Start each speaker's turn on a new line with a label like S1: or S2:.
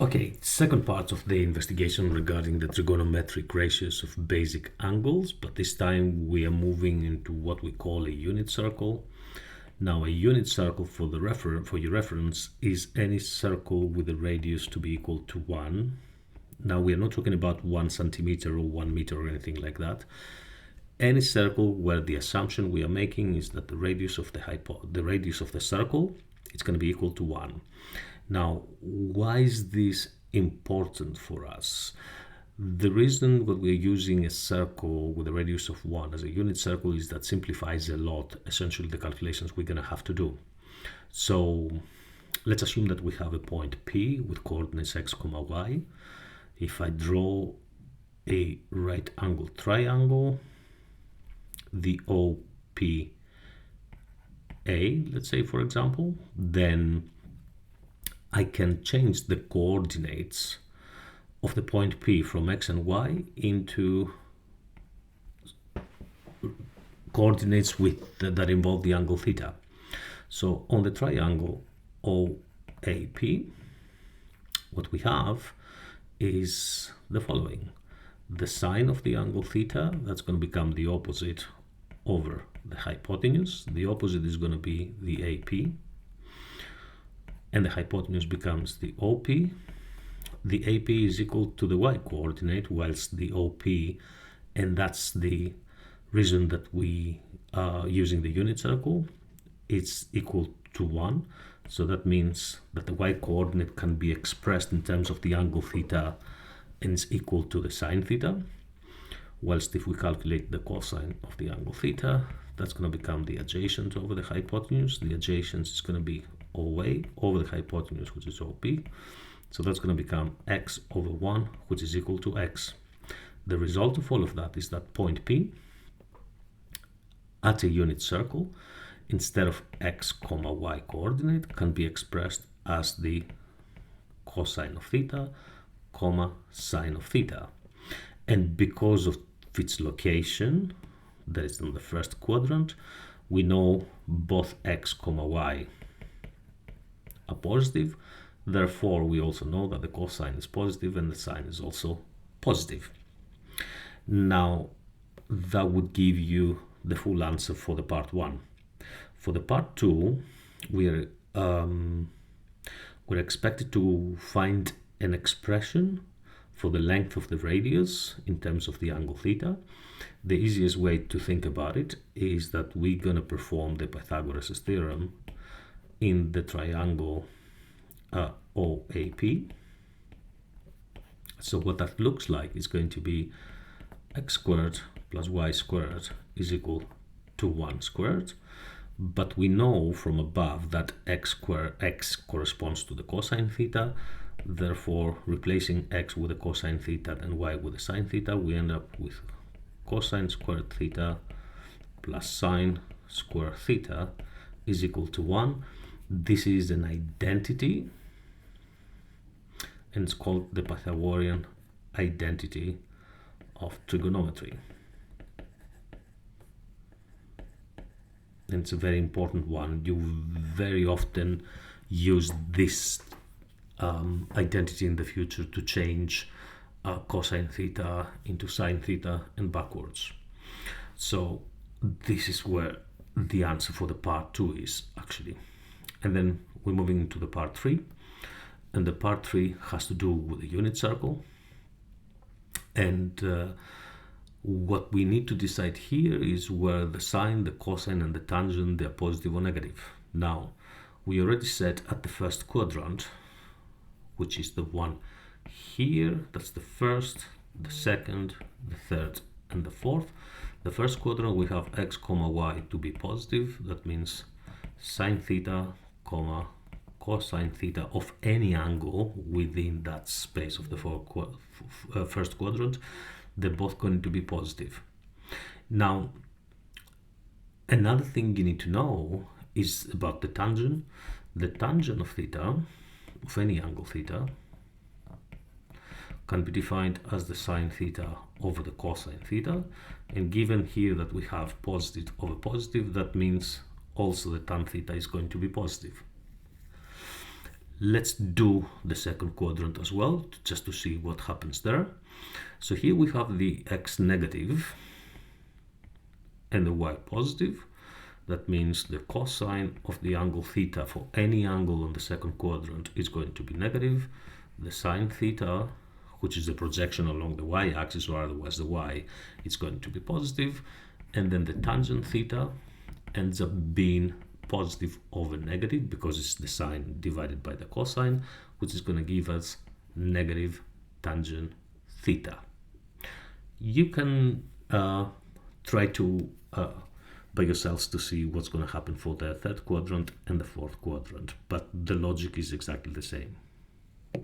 S1: Okay, second part of the investigation regarding the trigonometric ratios of basic angles, but this time we are moving into what we call a unit circle. Now, a unit circle for your reference is any circle with a radius to be equal to 1. Now, we are not talking about 1 centimeter or 1 meter or anything like that. Any circle where the assumption we are making is that the radius of the circle is going to be equal to 1. Now, why is this important for us? The reason that we're using a circle with a radius of 1 as a unit circle is that simplifies a lot, essentially, the calculations we're going to have to do. So let's assume that we have a point P with coordinates x, y. If I draw a right angle triangle, the OPA, let's say, for example, then I can change the coordinates of the point P from x and y into coordinates that involve the angle theta. So on the triangle OAP, what we have is the following. The sine of the angle theta, that's going to become the opposite over the hypotenuse. The opposite is going to be the AP. And the hypotenuse becomes the OP. The AP is equal to the y coordinate, whilst the OP, and that's the reason that we are using the unit circle, it's equal to 1. So that means that the y coordinate can be expressed in terms of the angle theta and is equal to the sine theta. Whilst if we calculate the cosine of the angle theta, that's going to become the adjacent over the hypotenuse. The adjacent is going to be OA over the hypotenuse, which is OP. So that's going to become x over 1, which is equal to x. The result of all of that is that point P at a unit circle, instead of x, y coordinate, can be expressed as the cosine of theta, sine of theta. And because of its location, that is in the first quadrant, we know both x, y are positive. Therefore, we also know that the cosine is positive and the sine is also positive. Now, that would give you the full answer for the part 1. For the part 2, we're expected to find an expression for the length of the radius in terms of the angle theta. The easiest way to think about it is that we're going to perform the Pythagoras' theorem in the triangle OAP. So what that looks like is going to be x squared plus y squared is equal to 1 squared. But we know from above that x corresponds to the cosine theta. Therefore, replacing x with the cosine theta and y with the sine theta, we end up with cosine squared theta plus sine squared theta is equal to 1. This is an identity, and it's called the Pythagorean identity of trigonometry. And it's a very important one. You very often use this identity in the future to change cosine theta into sine theta and backwards. So this is where the answer for the part 2 is, actually. And then we're moving into the part 3. And the part 3 has to do with the unit circle. And what we need to decide here is where the sine, the cosine, and the tangent, they are positive or negative. Now, we already said at the first quadrant, which is the one here, that's the first, the second, the third, and the fourth. The first quadrant, we have x, y to be positive. That means sine theta, cosine theta of any angle within that space of the first quadrant, they're both going to be positive. Now, another thing you need to know is about the tangent. The tangent of theta, of any angle theta, can be defined as the sine theta over the cosine theta. And given here that we have positive over positive, that means also the tan theta is going to be positive. Let's do the second quadrant as well, just to see what happens there. So here we have the x negative and the y positive. That means the cosine of the angle theta for any angle on the second quadrant is going to be negative. The sine theta, which is the projection along the y-axis, or otherwise the y, is going to be positive. And then the tangent theta ends up being positive over negative, because it's the sine divided by the cosine, which is going to give us negative tangent theta. You can try to by yourselves to see what's going to happen for the third quadrant and the fourth quadrant, but the logic is exactly the same.